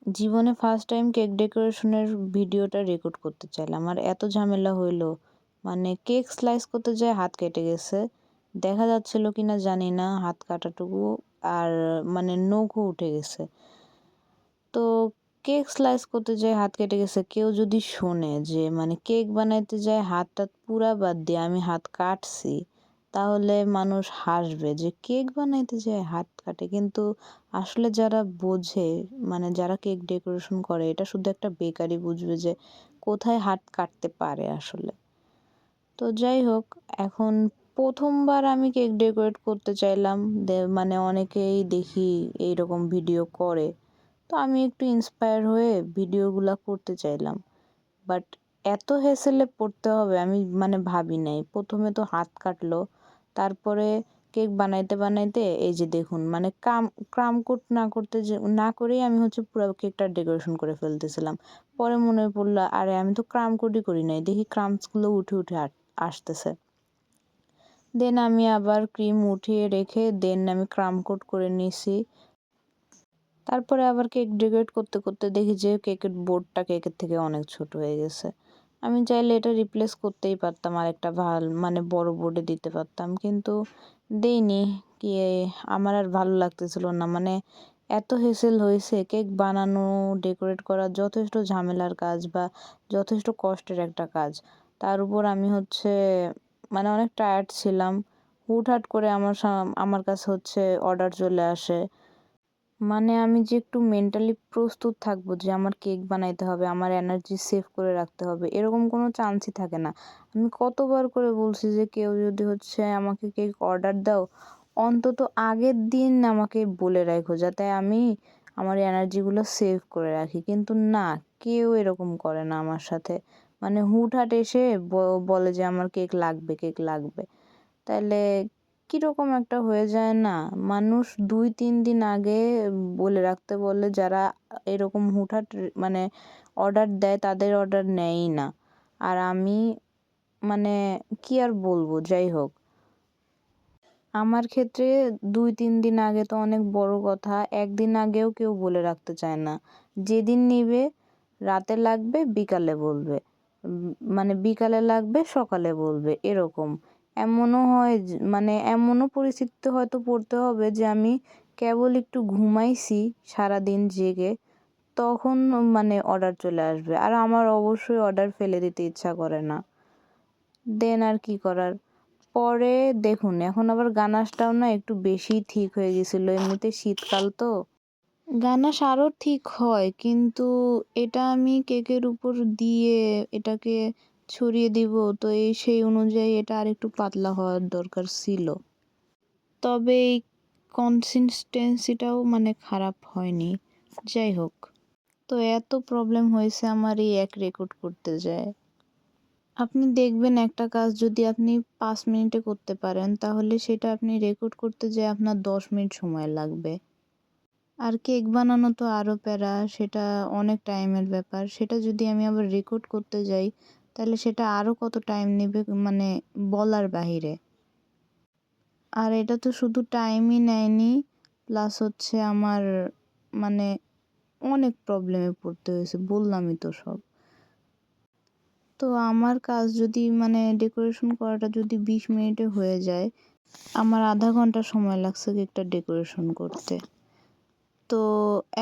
জীবনে first time cake ডেকোরেশনের ভিডিওটা রেকর্ড করতে চাইলাম। আর এত ঝামেলা হইলো, মানে কেক স্লাইস করতে যেয়ে হাত কেটে গেছে। দেখা যাচ্ছিল কিনা জানি না, হাত কাটাটুকু আর মানে নখও উঠে গেছে। তো কেক স্লাইস করতে যেয়ে হাত কেটে গেছে, কেউ যদি শোনে যে মানে কেক বানাইতে যায় হাতটা পুরা বাদ দিয়ে আমি হাত কাটছি, তাহলে মানুষ হাসবে যে কেক বানাইতে যায় হাত কাটে। কিন্তু আসলে যারা বোঝে, মানে যারা কেক ডেকোরেশন করে, এটা শুধু একটা বেকারই বুঝবে যে কোথায় হাত কাটতে পারে আসলে। তো যাই হোক, এখন প্রথমবার আমি কেক ডেকোরেট করতে চাইলাম, মানে অনেকেই দেখি এইরকম ভিডিও করে, তো আমি একটু ইন্সপায়ার হয়ে ভিডিওগুলা করতে চাইলাম। বাট এত হ্যাসেলে পড়তে হবে আমি মানে ভাবি নাই। প্রথমে তো হাত কাটলো, তারপরে কেক বানাইতে বানাইতে এই যে দেখুন, মানে ক্রাম কোট না করেই আমি পুরো কেকটা ডেকোরেশন করে ফেলতেছিলাম। পরে মনে পড়লো, আরে আমি তো ক্রাম কোটই করি নাই, দেখি ক্রামসগুলো উঠে উঠে আসতেছে। দেন আমি আবার ক্রিম উঠিয়ে রেখে দেন আমি ক্রাম কোট করে নিছি। তারপরে আবার কেক ডেকোরেট করতে করতে দেখি যে কেকের বোর্ডটা কেকের থেকে অনেক ছোট হয়ে গেছে। আমি চাইলে এটা রিপ্লেস করতেই পারতাম, আর একটা মানে বড় বোর্ডে দিতে পারতাম, কিন্তু দেইনি। কি আমার আর ভালো লাগতেছিল না, মানে এত হেসেল হয়েছে। কেক বানানো, ডেকোরেট করা যথেষ্ট ঝামেলার কাজ বা যথেষ্ট কষ্টের একটা কাজ। তার উপর আমি মানে অনেক টায়ার্ড ছিলাম। হুটহাট করে আমার কাছে অর্ডার চলে আসে। মানে আমি যে একটু মেন্টালি প্রস্তুত থাকবো যে আমার কেক বানাইতে হবে, আমার এনার্জি সেভ করে রাখতে হবে, এরকম কোনো চান্সই থাকে না। আমি কতবার করে বলছি যে কেউ যদি আমাকে কেক অর্ডার দাও, অন্তত আগের দিন আমাকে বলে রাখো, যাতে আমি আমার এনার্জিগুলো সেভ করে রাখি। কিন্তু না, কেউ এরকম করে না আমার সাথে। মানে হুটহাট এসে বলে যে আমার কেক লাগবে, কেক লাগবে। তাইলে কিরকম একটা হয়ে যায় না? মানুষ ২-৩ দিন আগে বলে রাখতে বললে, যারা এরকম হুটহাট মানে অর্ডার দেয় তাদের অর্ডার নেয়ই না। আর আমি মানে কি আর বলবো, যাই হোক। আমার ক্ষেত্রে ২-৩ দিন আগে তো অনেক বড় কথা, ১ দিন আগেও কেউ বলে রাখতে চায় না। যেদিন নিবে রাতে লাগবে, বিকালে বলবে। মানে বিকালে লাগবে, সকালে বলবে, এরকম। এমনও হয় মানে এমনও পরিস্থিতিতে হয়তো পড়তে হবে যে আমি কেবল একটু ঘুমাইছি সারাদিন জেগে, তখন মানে অর্ডার চলে আসবে। আর আমার অবশ্যই অর্ডার ফেলে দিতে ইচ্ছা করে না। দেন আর কি করার। পরে দেখুন, এখন আবার গানাশটাও না একটু বেশিই ঠিক হয়ে গেছিল। এমনিতে শীতকাল তো গানাশ আরও ঠিক হয়, কিন্তু এটা আমি কেকের উপর দিয়ে এটাকে ছড়িয়ে দিব, তো সেই অনুযায়ী এটা আরেকটু পাতলা হওয়ার দরকার ছিল। তবে এই কনসিস্টেন্সিটাও মানে খারাপ হয়নি। যাই হোক, তো এত প্রবলেম হয়েছে আমার এই এক রেকর্ড করতে যায়। আপনি দেখবেন, একটা কাজ যদি আপনি ৫ মিনিটে করতে পারেন, তাহলে সেটা আপনি রেকর্ড করতে যেয়ে আপনার ১০ মিনিট সময় লাগবে। আর কেক বানানো তো আরও প্যারা, সেটা অনেক টাইমের ব্যাপার। সেটা যদি আমি আবার রেকর্ড করতে যাই, তাহলে সেটা আরও কত টাইম নেবে, মানে বলার বাহিরে। আর এটা তো শুধু টাইমই নেয়নি, প্লাস আমার মানে অনেক প্রবলেমে পড়তে হয়েছে, বললামই তো সব। তো আমার কাজ যদি মানে ডেকোরেশন করাটা যদি ২০ মিনিটে হয়ে যায়, আমার আধা ঘন্টা সময় লাগছে কেকটা ডেকোরেশন করতে। তো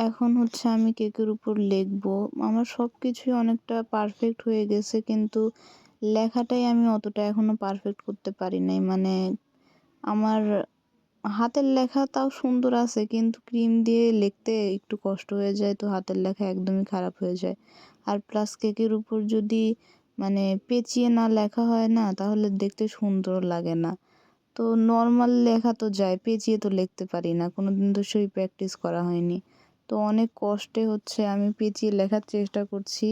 এখন আমি কেকের উপর লিখবো। আমার সব কিছুই অনেকটা পারফেক্ট হয়ে গেছে, কিন্তু লেখাটাই আমি অতটা এখনও পারফেক্ট করতে পারি নাই। মানে আমার হাতের লেখা তাও সুন্দর আছে, কিন্তু ক্রিম দিয়ে লিখতে একটু কষ্ট হয়ে যায়, তো হাতের লেখা একদমই খারাপ হয়ে যায়। আর প্লাস কেকের উপর যদি মানে পেঁচিয়ে না লেখা হয় না, তাহলে দেখতে সুন্দর লাগে না। তো নর্মাল লেখা তো যায়, পেঁচিয়ে তো লিখতে পারি না, কোনোদিন তো সেই প্র্যাকটিস করা হয়নি। তো অনেক কষ্টে আমি পেঁচিয়ে লেখার চেষ্টা করছি,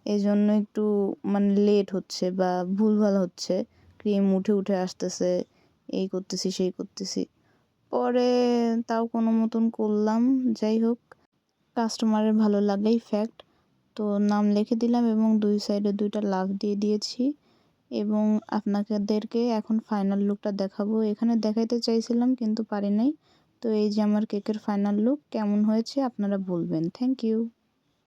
এজন্য একটু মানে লেট হচ্ছে বা ভুলভাল হচ্ছে। ক্রিম উঠে উঠে আসতেছে, এই করতেছি সেই করতেছি। পরে তাও কোনো মতন করলাম। যাই হোক, কাস্টমারের ভালো লাগাই ফ্যাক্ট। তো নাম লিখে দিলাম এবং ২ সাইডে ২টা লাভ দিয়ে দিয়েছি, এবং আপনাদেরকে এখন ফাইনাল লুকটা দেখাবো। এখানে দেখাইতে চাইছিলাম কিন্তু পারি নাই। তো এই যে আমার কেকের ফাইনাল লুক, কেমন হয়েছে আপনারা বলবেন। Thank you.